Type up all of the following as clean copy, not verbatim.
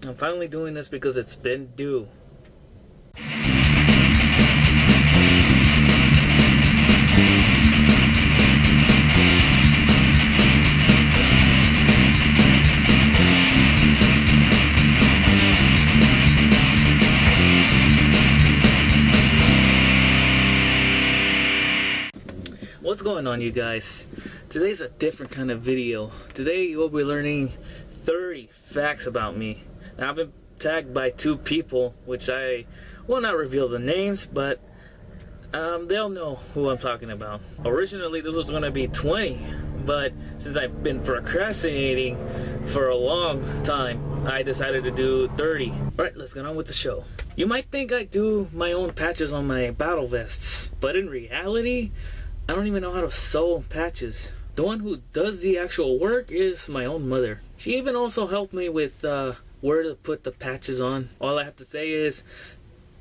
I'm finally doing this because it's been due. What's going on, you guys? Today's a different kind of video. Today you'll be learning 30 facts about me. Now, I've been tagged by 2 people, which I will not reveal the names, but they'll know who I'm talking about. Originally this was going to be 20, but since I've been procrastinating for a long time, I decided to do 30. Alright, let's get on with the show. You might think I do my own patches on my battle vests, but in reality, I don't even know how to sew patches. The one who does the actual work is my own mother. She even also helped me with where to put the patches on. All I have to say is,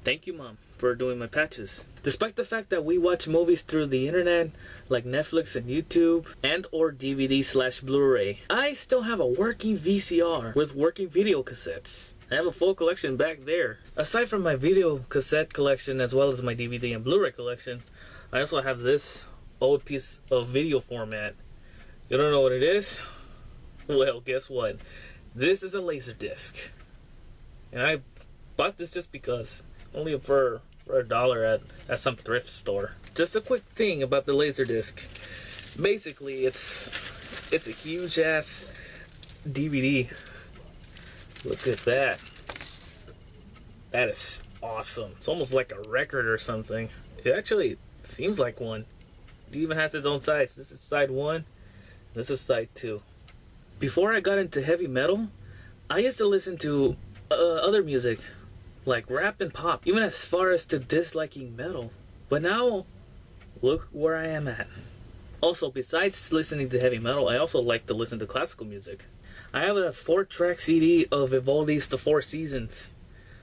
thank you, Mom, for doing my patches. Despite the fact that we watch movies through the internet, like Netflix and YouTube, and or DVD/Blu-ray, I still have a working VCR with working video cassettes. I have a full collection back there. Aside from my video cassette collection as well as my DVD and Blu-ray collection, I also have this old piece of video format. You don't know what it is? Well, guess what? This is a Laserdisc. And I bought this just because. Only for $1 at some thrift store. Just a quick thing about the Laserdisc. Basically, it's a huge ass DVD. Look at that. That is awesome. It's almost like a record or something. It actually seems like one. It even has its own sides. This is side 1. This is side 2. Before I got into heavy metal, I used to listen to other music, like rap and pop, even as far as to disliking metal. But now, look where I am at. Also, besides listening to heavy metal, I also like to listen to classical music. I have a 4-track CD of Vivaldi's The Four Seasons,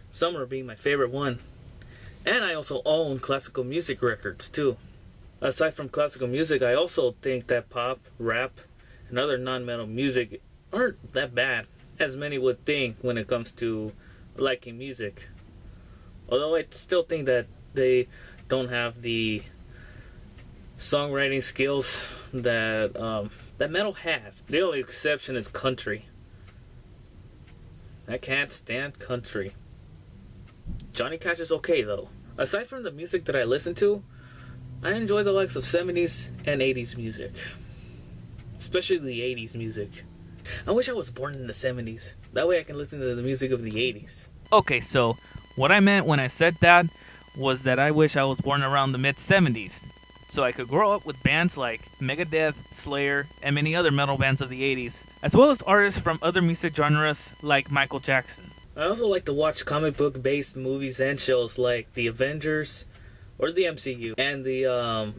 Summer being my favorite one. And I also own classical music records too. Aside from classical music, I also think that pop, rap, and other non-metal music aren't that bad, as many would think when it comes to liking music. Although I still think that they don't have the songwriting skills that that metal has. The only exception is country. I can't stand country. Johnny Cash is okay though. Aside from the music that I listen to, I enjoy the likes of 70s and 80s music. Especially the 80s music. I wish I was born in the 70s. That way I can listen to the music of the 80s. Okay, so what I meant when I said that was that I wish I was born around the mid-70s, so I could grow up with bands like Megadeth, Slayer, and many other metal bands of the 80s, as well as artists from other music genres like Michael Jackson. I also like to watch comic book based movies and shows like The Avengers or the MCU and the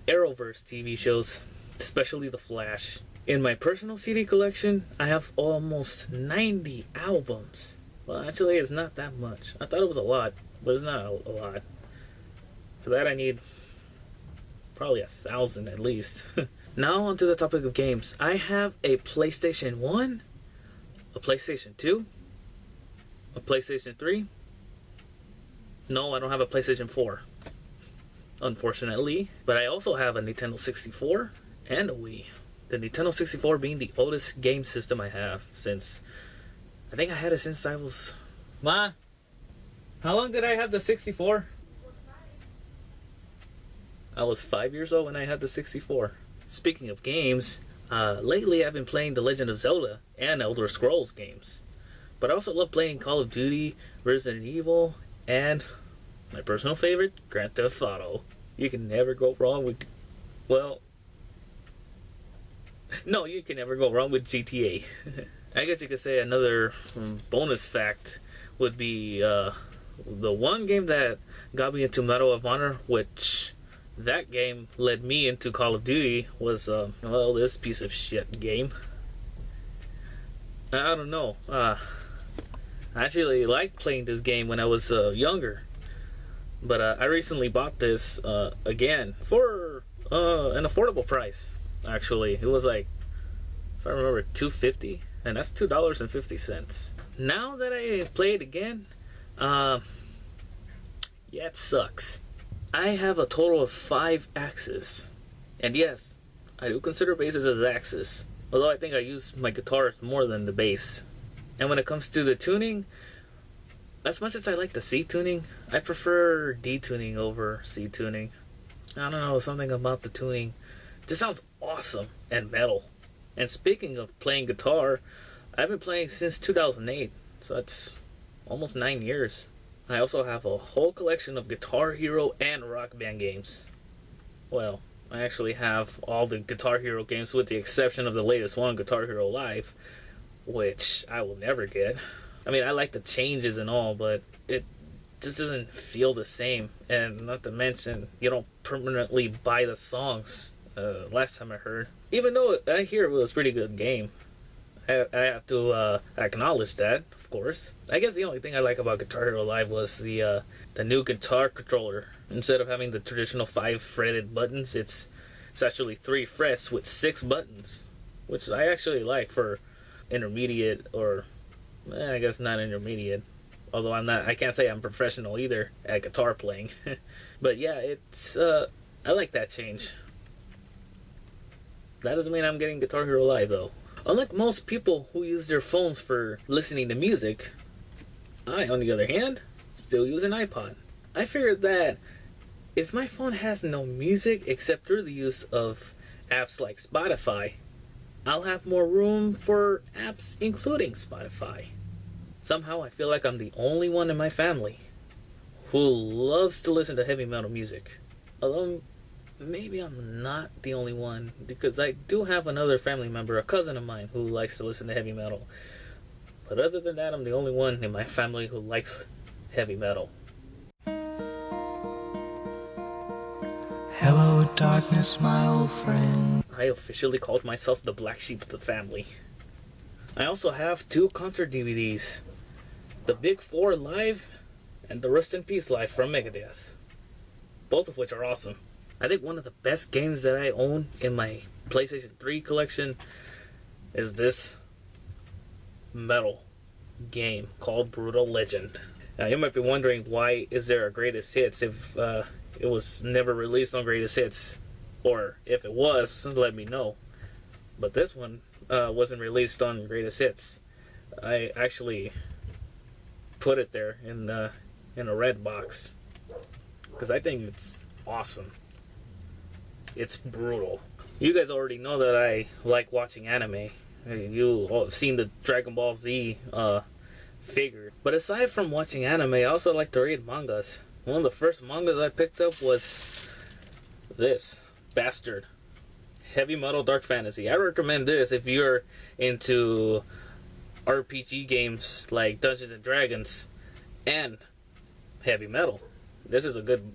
Arrowverse TV shows, especially The Flash. In my personal CD collection, I have almost 90 albums. Well, actually, it's not that much. I thought it was a lot, but it's not a lot. For that, I need probably 1,000 at least. Now, onto the topic of games. I have a PlayStation 1, a PlayStation 2, a PlayStation 3. No, I don't have a PlayStation 4, unfortunately. But I also have a Nintendo 64 and a Wii. The Nintendo 64 being the oldest game system I have since... I think I had it since I was... Ma? How long did I have the 64? I was 5 years old when I had the 64. Speaking of games, lately I've been playing The Legend of Zelda and Elder Scrolls games. But I also love playing Call of Duty, Resident Evil, and my personal favorite, Grand Theft Auto. You can never go wrong with... well... no, you can never go wrong with GTA. I guess you could say another bonus fact would be the one game that got me into Medal of Honor, which that game led me into Call of Duty, was, well, this piece of shit game. I don't know. I actually liked playing this game when I was younger. But I recently bought this again for an affordable price. Actually, it was like, if I remember, $250. and that's $2.50. Now that I play it again, yeah, it sucks. I have a total of 5 axes, and yes, I do consider basses as axes, although I think I use my guitar more than the bass. And when it comes to the tuning, as much as I like the C tuning, I prefer D tuning over C tuning. I don't know, something about the tuning just sounds awesome and metal. And speaking of playing guitar, I've been playing since 2008, so that's almost 9 years. I also have a whole collection of Guitar Hero and Rockband games. Well, I actually have all the Guitar Hero games with the exception of the latest one, Guitar Hero Live, which I will never get. I mean, I like the changes and all, but it just doesn't feel the same. And not to mention, you don't permanently buy the songs. Last time I heard, even though I hear it was a pretty good game, I have to acknowledge that, of course. I guess the only thing I like about Guitar Hero Live was the new guitar controller. Instead of having the traditional 5-fretted buttons, it's actually 3 frets with 6 buttons, which I actually like for intermediate, or I guess not intermediate. Although I can't say I'm professional either at guitar playing. But yeah, it's I like that change. That doesn't mean I'm getting Guitar Hero Live though. Unlike most people who use their phones for listening to music, I, on the other hand, still use an iPod. I figured that if my phone has no music except through the use of apps like Spotify, I'll have more room for apps including Spotify. Somehow I feel like I'm the only one in my family who loves to listen to heavy metal music. Although maybe I'm not the only one, because I do have another family member, a cousin of mine, who likes to listen to heavy metal. But other than that, I'm the only one in my family who likes heavy metal. Hello, darkness, my old friend. I officially called myself the black sheep of the family. I also have 2 concert DVDs. The Big 4 Live and the Rust in Peace Live from Megadeth. Both of which are awesome. I think one of the best games that I own in my PlayStation 3 collection is this metal game called Brutal Legend. Now you might be wondering, why is there a greatest hits if it was never released on greatest hits? Or if it was, let me know. But this one wasn't released on greatest hits. I actually put it there in a red box because I think it's awesome. It's brutal. You guys already know that I like watching anime. You all have seen the Dragon Ball Z figure. But aside from watching anime, I also like to read mangas. One of the first mangas I picked up was this bastard, Heavy Metal Dark Fantasy. I recommend this if you're into RPG games like Dungeons and Dragons and heavy metal. This is a good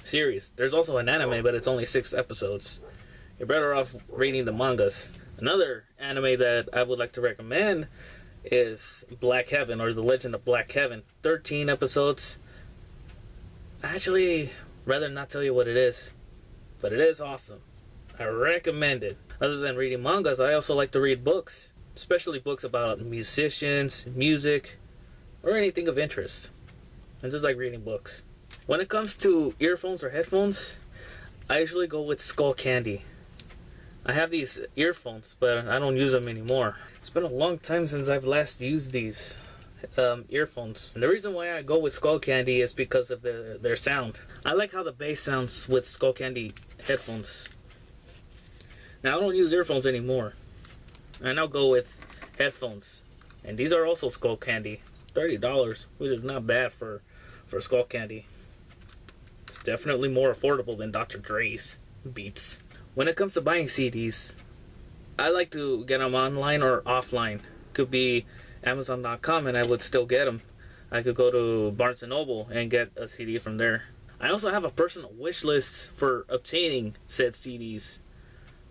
series. There's also an anime, but it's only 6 episodes. You're better off reading the mangas. Another anime that I would like to recommend is Black Heaven, or The Legend of Black Heaven. 13 episodes. I actually rather not tell you what it is, but it is awesome. I recommend it. Other than reading mangas, I also like to read books, especially books about musicians, music, or anything of interest. I just like reading books. When it comes to earphones or headphones, I usually go with Skull Candy. I have these earphones, but I don't use them anymore. It's been a long time since I've last used these earphones. And the reason why I go with Skull Candy is because of their sound. I like how the bass sounds with Skull Candy headphones. Now I don't use earphones anymore. I now go with headphones. And these are also Skull Candy. $30, which is not bad for Skull Candy. It's definitely more affordable than Dr. Dre's Beats. When it comes to buying CDs, I like to get them online or offline. Could be Amazon.com and I would still get them. I could go to Barnes & Noble and get a CD from there. I also have a personal wish list for obtaining said CDs.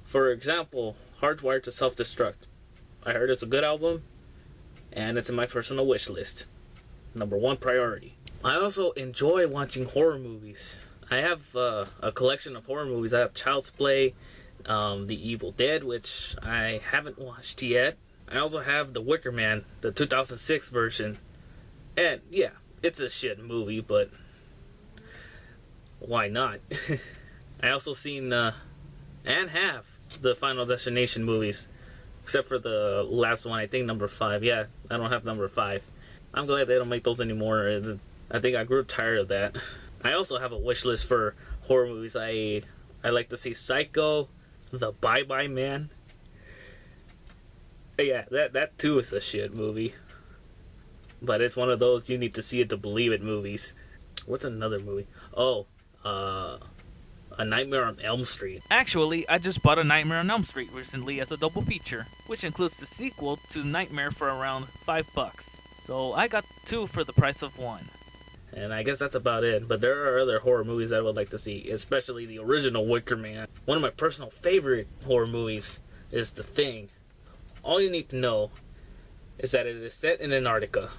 For example, Hardwired to Self-Destruct. I heard it's a good album, and it's in my personal wish list. Number 1 priority. I also enjoy watching horror movies. I have a collection of horror movies. I have Child's Play, The Evil Dead, which I haven't watched yet. I also have The Wicker Man, the 2006 version. And yeah, it's a shit movie, but why not? I also seen and have the Final Destination movies, except for the last one, I think number 5. Yeah, I don't have number 5. I'm glad they don't make those anymore. I think I grew tired of that. I also have a wish list for horror movies. I like to see Psycho, The Bye Bye Man. Yeah, that too is a shit movie. But it's one of those you need to see it to believe it movies. What's another movie? Oh, A Nightmare on Elm Street. Actually, I just bought A Nightmare on Elm Street recently as a double feature, which includes the sequel to Nightmare for around $5. So I got 2 for the price of 1. And I guess that's about it. But there are other horror movies that I would like to see, especially the original Wicker Man. One of my personal favorite horror movies is The Thing. All you need to know is that it is set in Antarctica.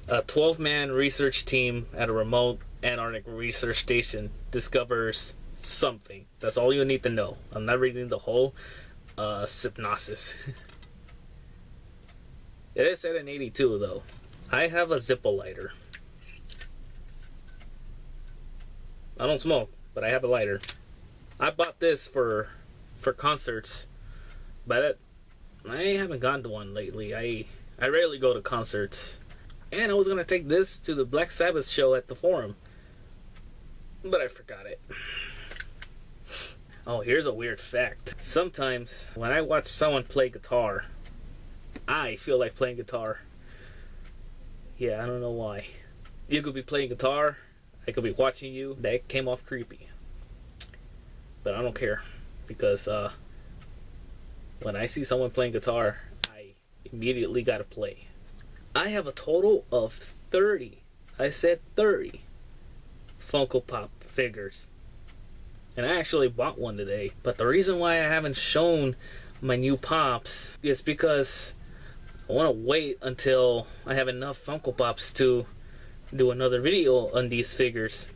A 12-man research team at a remote Antarctic research station discovers something. That's all you need to know. I'm not reading the whole synopsis. It is set in 82 though. I have a Zippo lighter. I don't smoke, but I have a lighter. I bought this for concerts, but I haven't gone to one lately. I rarely go to concerts. And I was gonna take this to the Black Sabbath show at the Forum, but I forgot it. Oh, here's a weird fact. Sometimes when I watch someone play guitar, I feel like playing guitar. Yeah, I don't know why. You could be playing guitar, I could be watching you. That came off creepy. But I don't care, because when I see someone playing guitar, I immediately gotta play. I have a total of 30, I said 30, Funko Pop figures. And I actually bought one today. But the reason why I haven't shown my new Pops is because I want to wait until I have enough Funko Pops to do another video on these figures.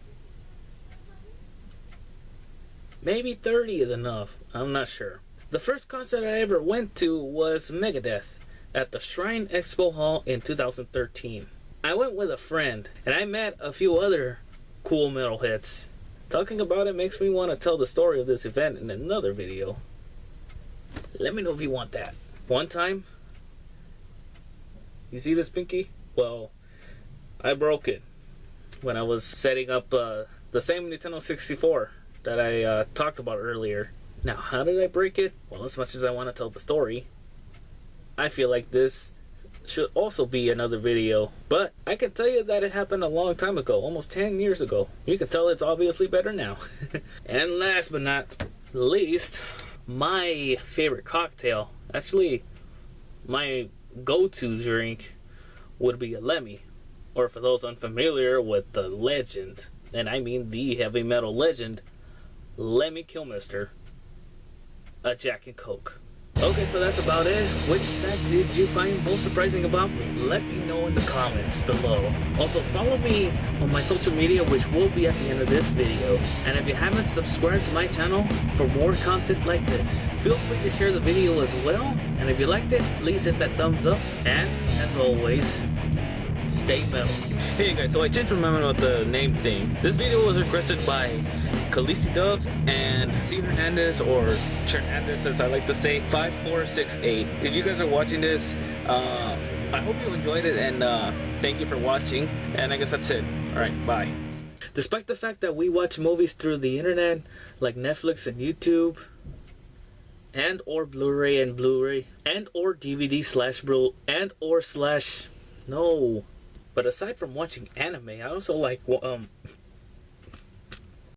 Maybe 30 is enough, I'm not sure. The first concert I ever went to was Megadeth at the Shrine Expo Hall in 2013. I went with a friend, and I met a few other cool metalheads. Talking about it makes me want to tell the story of this event in another video. Let me know if you want that. One time, you see this pinky? Well, I broke it when I was setting up the same Nintendo 64 that I talked about earlier. Now, how did I break it? Well, as much as I want to tell the story, I feel like this should also be another video. But I can tell you that it happened a long time ago, almost 10 years ago. You can tell it's obviously better now. And last but not least, my favorite cocktail, actually my go-to drink, would be a Lemmy. Or for those unfamiliar with the legend, and I mean the heavy metal legend, Lemmy Kilmister, a Jack and Coke. Okay, so that's about it. Which facts did you find most surprising about me? Let me know in the comments below. Also, follow me on my social media, which will be at the end of this video. And if you haven't subscribed to my channel for more content like this, feel free to share the video as well. And if you liked it, please hit that thumbs up. And, as always, stay metal. Hey guys, so I just remembered about the name thing. This video was requested by Khaleesi Dove and C. Hernandez, or Chernandez as I like to say, 5468. If you guys are watching this, I hope you enjoyed it, and thank you for watching, and I guess that's it. Alright, bye. Despite the fact that we watch movies through the internet, like Netflix and YouTube, and or Blu-ray and Blu-ray, and or DVD slash Blu, and or slash, no. But aside from watching anime, I also like